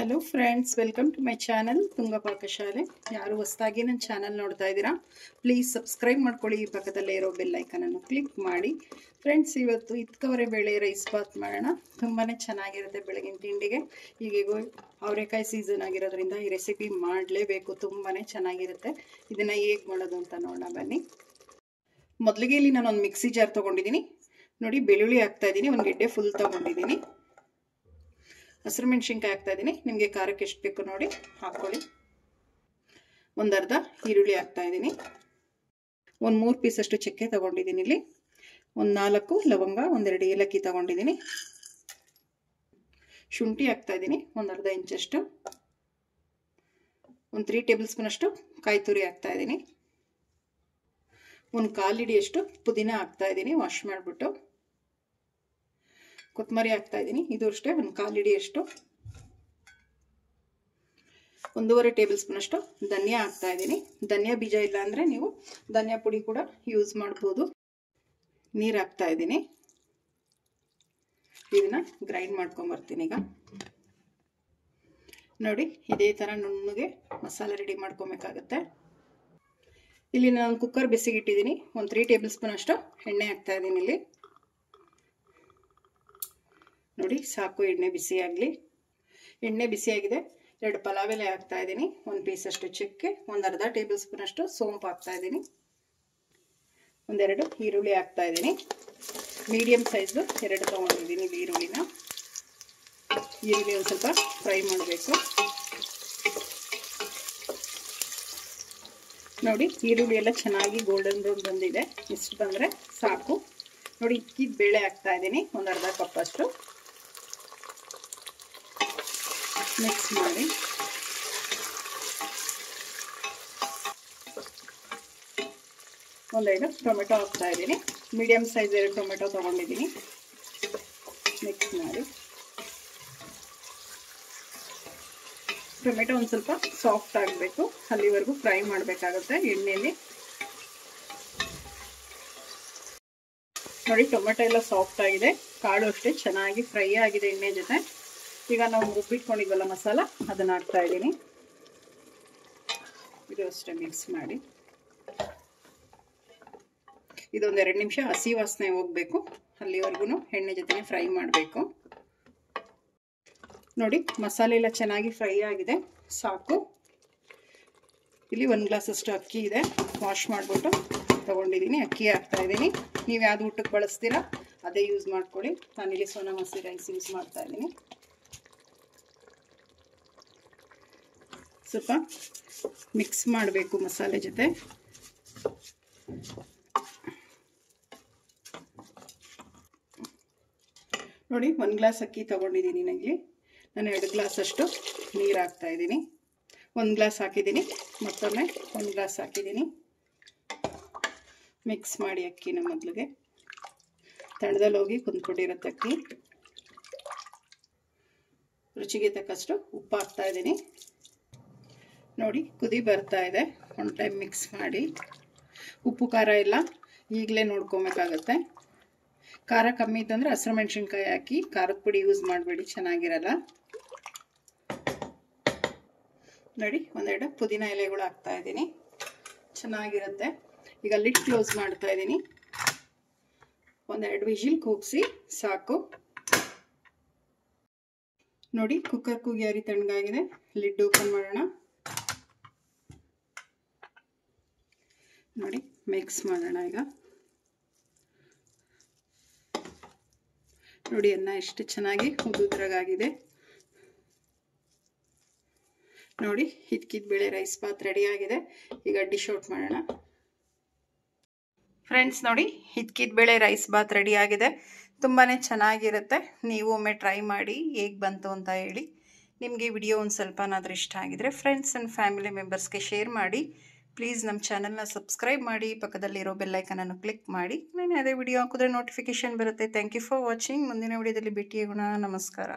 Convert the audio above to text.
Hello friends, welcome to my channel Tunga Pakashale. ಯಾರು ಹೊಸದಾಗಿ ನನ್ನ ಚಾನಲ್ ನೋಡ್ತಾ ಇದ್ದೀರಾ, ಪ್ಲೀಸ್ ಸಬ್ಸ್ಕ್ರೈಬ್ ಮಾಡ್ಕೊಳ್ಳಿ. ಈ ಪಕ್ಕದಲ್ಲೇ ಇರೋ ಬೆಲ್ ಐಕನನ್ನು ಕ್ಲಿಕ್ ಮಾಡಿ. ಫ್ರೆಂಡ್ಸ್, ಇವತ್ತು ಇತ್ಕವರೆ ಬೇಳೆ ರೈಸ್ ಬಾತ್ ಮಾಡೋಣ. ತುಂಬಾ ಚೆನ್ನಾಗಿರುತ್ತೆ ಬೆಳಗಿನ ತಿಂಡಿಗೆ. ಈಗೀಗೂ ಅವರೆಕಾಯಿ ಸೀಸನ್ ಆಗಿರೋದ್ರಿಂದ ಈ ರೆಸಿಪಿ ಮಾಡಲೇಬೇಕು, ತುಂಬಾ ಚೆನ್ನಾಗಿರುತ್ತೆ. ಇದನ್ನು ಹೇಗೆ ಮಾಡೋದು ಅಂತ ನೋಡೋಣ ಬನ್ನಿ. ಮೊದಲಿಗೆ ಇಲ್ಲಿ ನಾನು ಒಂದು ಮಿಕ್ಸಿ ಜಾರ್ ತೊಗೊಂಡಿದ್ದೀನಿ. ನೋಡಿ, ಬೆಳ್ಳುಳ್ಳಿ ಹಾಕ್ತಾಯಿದ್ದೀನಿ, ಒಂದು ಗೆಡ್ಡೆ ಫುಲ್ ತೊಗೊಂಡಿದ್ದೀನಿ. ಹಸಿರು ಮೆಣಸಿನ್ಕಾಯಿ ಹಾಕ್ತಾ ಇದ್ದೀನಿ. ನಿಮಗೆ ಖಾರಕ್ಕೆ ಎಷ್ಟು ಬೇಕು ನೋಡಿ ಹಾಕ್ಕೊಳ್ಳಿ. ಒಂದು ಅರ್ಧ ಈರುಳ್ಳಿ ಹಾಕ್ತಾ ಇದ್ದೀನಿ. ಒಂದು 3 ಪೀಸಷ್ಟು ಚಕ್ಕೆ ತಗೊಂಡಿದ್ದೀನಿ. ಇಲ್ಲಿ ಒಂದು 4 ಲವಂಗ, ಒಂದೆರಡು ಏಲಕ್ಕಿ ತಗೊಂಡಿದ್ದೀನಿ. ಶುಂಠಿ ಹಾಕ್ತಾ ಇದ್ದೀನಿ, ಒಂದು ಅರ್ಧ ಇಂಚಷ್ಟು. ಒಂದು 3 ಟೇಬಲ್ ಸ್ಪೂನ್ ಅಷ್ಟು ಕಾಯಿ ತುರಿ ಹಾಕ್ತಾ ಇದ್ದೀನಿ. ಒಂದು 1/4 ಹಿಡಿಯಷ್ಟು ಪುದೀನ ಹಾಕ್ತಾ ಇದ್ದೀನಿ, ವಾಶ್ ಮಾಡಿಬಿಟ್ಟು. ಕೊತ್ತಂಬರಿ ಹಾಕ್ತಾ ಇದ್ದೀನಿ, ಇದು ಅಷ್ಟೇ ಒಂದು 1/4 ಹಿಡಿಯಷ್ಟು. 1.5 ಟೇಬಲ್ ಸ್ಪೂನ್ ಅಷ್ಟು ಧನಿಯಾ ಹಾಕ್ತಾ ಇದ್ದೀನಿ. ಧನಿಯಾ ಬೀಜ ಇಲ್ಲ ಅಂದರೆ ನೀವು ಧನಿಯಾ ಪುಡಿ ಕೂಡ ಯೂಸ್ ಮಾಡ್ಬೋದು. ನೀರು ಹಾಕ್ತಾ ಇದ್ದೀನಿ. ಇದನ್ನ ಗ್ರೈಂಡ್ ಮಾಡ್ಕೊಂಬರ್ತೀನಿ. ಈಗ ನೋಡಿ, ಇದೇ ಥರ ನುಣ್ಣಗೆ ಮಸಾಲೆ ರೆಡಿ ಮಾಡ್ಕೊಬೇಕಾಗತ್ತೆ. ಇಲ್ಲಿ ನಾನು ಕುಕ್ಕರ್ ಬಿಸಿಗಿಟ್ಟಿದ್ದೀನಿ. ಒಂದು 3 ಟೇಬಲ್ ಸ್ಪೂನ್ ಅಷ್ಟು ಎಣ್ಣೆ ಹಾಕ್ತಾ ಇದ್ದೀನಿ. ಇಲ್ಲಿ ನೋಡಿ, ಸಾಕು ಎಣ್ಣೆ ಬಿಸಿಯಾಗಲಿ. ಎಣ್ಣೆ ಬಿಸಿಯಾಗಿದೆ. 2 ಪಲಾವ್ ಎಲೆ ಹಾಕ್ತಾ ಇದ್ದೀನಿ, 1 ಪೀಸಷ್ಟು ಚಕ್ಕೆ, ಒಂದು ಅರ್ಧ ಟೇಬಲ್ ಸ್ಪೂನ್ ಅಷ್ಟು ಸೋಂಪು ಹಾಕ್ತಾ ಇದ್ದೀನಿ. ಒಂದೆರಡು ಈರುಳ್ಳಿ ಹಾಕ್ತಾ ಇದ್ದೀನಿ. ಮೀಡಿಯಮ್ ಸೈಜು 2 ತೊಗೊಂಡಿದ್ದೀನಿ ಈರುಳ್ಳಿನ. ಈರುಳ್ಳಿ ಒಂದು ಸ್ವಲ್ಪ ಫ್ರೈ ಮಾಡಬೇಕು. ನೋಡಿ, ಈರುಳ್ಳಿ ಎಲ್ಲ ಚೆನ್ನಾಗಿ ಗೋಲ್ಡನ್ ಬ್ರೌನ್ ಬಂದಿದೆ. ಇಷ್ಟು ಬಂದರೆ ಸಾಕು. ನೋಡಿ, ಇಕ್ಕಿದ ಬೇಳೆ ಹಾಕ್ತಾ ಇದ್ದೀನಿ, ಒಂದು ಅರ್ಧ ಕಪ್ ಅಷ್ಟು. ಮಿಕ್ಸ್ ಮಾಡಿ ಒಂದೆರಡು ಟೊಮೆಟೊ ಹಾಕ್ತಾ ಇದ್ದೀನಿ. ಮೀಡಿಯಮ್ ಸೈಜ್ 2 ಟೊಮೆಟೊ ತೊಗೊಂಡಿದ್ದೀನಿ. ಮಿಕ್ಸ್ ಮಾಡಿ. ಟೊಮೆಟೊ ಒಂದು ಸ್ವಲ್ಪ ಸಾಫ್ಟ್ ಆಗಬೇಕು, ಅಲ್ಲಿವರೆಗೂ ಫ್ರೈ ಮಾಡಬೇಕಾಗುತ್ತೆ ಎಣ್ಣೆಯಲ್ಲಿ. ನೋಡಿ, ಟೊಮೆಟೊ ಎಲ್ಲ ಸಾಫ್ಟ್ ಆಗಿದೆ, ಕಾಳು ಅಷ್ಟೇ ಚೆನ್ನಾಗಿ ಫ್ರೈ ಆಗಿದೆ ಎಣ್ಣೆ ಜೊತೆ. ಈಗ ನಾವು ರುಬ್ಬಿಟ್ಕೊಂಡಿದ್ವಲ್ಲ ಮಸಾಲ, ಅದನ್ನು ಹಾಕ್ತಾ ಇದ್ದೀನಿ. ಇದು ಅಷ್ಟೇ ಮಿಕ್ಸ್ ಮಾಡಿ. ಇದೊಂದು 2 ನಿಮಿಷ ಹಸಿ ವಾಸನೆ ಹೋಗಬೇಕು, ಅಲ್ಲಿವರೆಗೂ ಎಣ್ಣೆ ಜೊತೆ ಫ್ರೈ ಮಾಡಬೇಕು. ನೋಡಿ, ಮಸಾಲೆ ಎಲ್ಲ ಚೆನ್ನಾಗಿ ಫ್ರೈ ಆಗಿದೆ, ಸಾಕು. ಇಲ್ಲಿ 1 ಗ್ಲಾಸ್ ಅಷ್ಟು ಅಕ್ಕಿ ಇದೆ, ವಾಶ್ ಮಾಡಿಬಿಟ್ಟು ತೊಗೊಂಡಿದ್ದೀನಿ. ಅಕ್ಕಿ ಹಾಕ್ತಾ ಇದ್ದೀನಿ. ನೀವು ಯಾವುದು ಊಟಕ್ಕೆ ಬಳಸ್ತೀರಾ ಅದೇ ಯೂಸ್ ಮಾಡ್ಕೊಳ್ಳಿ. ನಾನಿಲ್ಲಿ ಸೋನಾ ಮಸೂರಿ ರೈಸ್ ಯೂಸ್ ಮಾಡ್ತಾ ಇದ್ದೀನಿ. ಸ್ವಲ್ಪ ಮಿಕ್ಸ್ ಮಾಡಬೇಕು ಮಸಾಲೆ ಜೊತೆ. ನೋಡಿ, 1 ಗ್ಲಾಸ್ ಅಕ್ಕಿ ತೊಗೊಂಡಿದ್ದೀನಿ. ನನಗೆ ನಾನು 2 ಗ್ಲಾಸ್ ಅಷ್ಟು ನೀರು ಹಾಕ್ತಾ ಇದ್ದೀನಿ. 1 ಗ್ಲಾಸ್ ಹಾಕಿದ್ದೀನಿ, ಮತ್ತೊಮ್ಮೆ 1 ಗ್ಲಾಸ್ ಹಾಕಿದ್ದೀನಿ. ಮಿಕ್ಸ್ ಮಾಡಿ ಅಕ್ಕಿನ ಮೊದಲಿಗೆ. ತಣ್ಣದಲ್ಲಿ ಹೋಗಿ ಕುಂತ್ಕೊಂಡಿರುತ್ತೆ ಅಕ್ಕಿ. ರುಚಿಗೆ ತಕ್ಕಷ್ಟು ಉಪ್ಪು ಹಾಕ್ತಾ ಇದ್ದೀನಿ. ನೋಡಿ, ಕುದಿ ಬರ್ತಾ ಇದೆ. ಒಂದು ಟೈಮ್ ಮಿಕ್ಸ್ ಮಾಡಿ. ಉಪ್ಪು ಖಾರ ಎಲ್ಲ ಈಗಲೇ ನೋಡ್ಕೊಬೇಕಾಗತ್ತೆ. ಖಾರ ಕಮ್ಮಿ ಇತ್ತಂದರೆ ಹಸಿರು ಮೆಣಸಿನ್ಕಾಯಿ ಹಾಕಿ, ಖಾರದ ಪುಡಿ ಯೂಸ್ ಮಾಡಬೇಡಿ, ಚೆನ್ನಾಗಿರಲ್ಲ. ನೋಡಿ, ಒಂದೆರಡು ಪುದೀನ ಎಲೆಗಳು ಹಾಕ್ತಾ ಇದ್ದೀನಿ, ಚೆನ್ನಾಗಿರುತ್ತೆ. ಈಗ ಲಿಡ್ ಕ್ಲೋಸ್ ಮಾಡ್ತಾ ಇದ್ದೀನಿ. ಒಂದೆರಡು ವಿಜಿಲ್ ಕೂಗಿಸಿ ಸಾಕು. ನೋಡಿ, ಕುಕ್ಕರ್ ಕೂಗಿ ತಣ್ಣಗಾಗಿದೆ. ಲಿಡ್ ಓಪನ್ ಮಾಡೋಣ. ನೋಡಿ, ಮಿಕ್ಸ್ ಮಾಡೋಣ. ಈಗ ನೋಡಿ, ಅನ್ನ ಎಷ್ಟು ಚೆನ್ನಾಗಿ ಉದುದ್ರಾಗಿದೆ. ನೋಡಿ, ಹಿದ್ಕಿದ ಬೇಳೆ ರೈಸ್ ಬಾತ್ ರೆಡಿ ಆಗಿದೆ. ಈಗ ಡಿಶ್ ಔಟ್ ಮಾಡೋಣ. ಫ್ರೆಂಡ್ಸ್, ನೋಡಿ, ಹಿದ್ಕಿದ ಬೇಳೆ ರೈಸ್ ಬಾತ್ ರೆಡಿ ಆಗಿದೆ. ತುಂಬಾ ಚೆನ್ನಾಗಿರುತ್ತೆ. ನೀವು ಒಮ್ಮೆ ಟ್ರೈ ಮಾಡಿ ಹೇಗೆ ಬಂತು ಅಂತ ಹೇಳಿ. ನಿಮಗೆ ವಿಡಿಯೋ ಒಂದು ಸ್ವಲ್ಪನಾದರೂ ಇಷ್ಟ ಆಗಿದರೆ ಫ್ರೆಂಡ್ಸ್ ಆ್ಯಂಡ್ ಫ್ಯಾಮಿಲಿ ಮೆಂಬರ್ಸ್ಗೆ ಶೇರ್ ಮಾಡಿ. ಪ್ಲೀಸ್ ನಮ್ಮ ಚಾನಲ್ನ ಸಬ್ಸ್ಕ್ರೈಬ್ ಮಾಡಿ, ಪಕ್ಕದಲ್ಲಿರೋ ಬೆಲ್ ಐಕನನ್ನು ಕ್ಲಿಕ್ ಮಾಡಿ. ನಾನು ಅದೇ ವಿಡಿಯೋ ಹಾಕಿದ್ರೆ ನೋಟಿಫಿಕೇಷನ್ ಬರುತ್ತೆ. Thank you for watching. ಮುಂದಿನ ವಿಡಿಯೋದಲ್ಲಿ ಭೇಟಿಯಾಗೋಣ. ನಮಸ್ಕಾರ.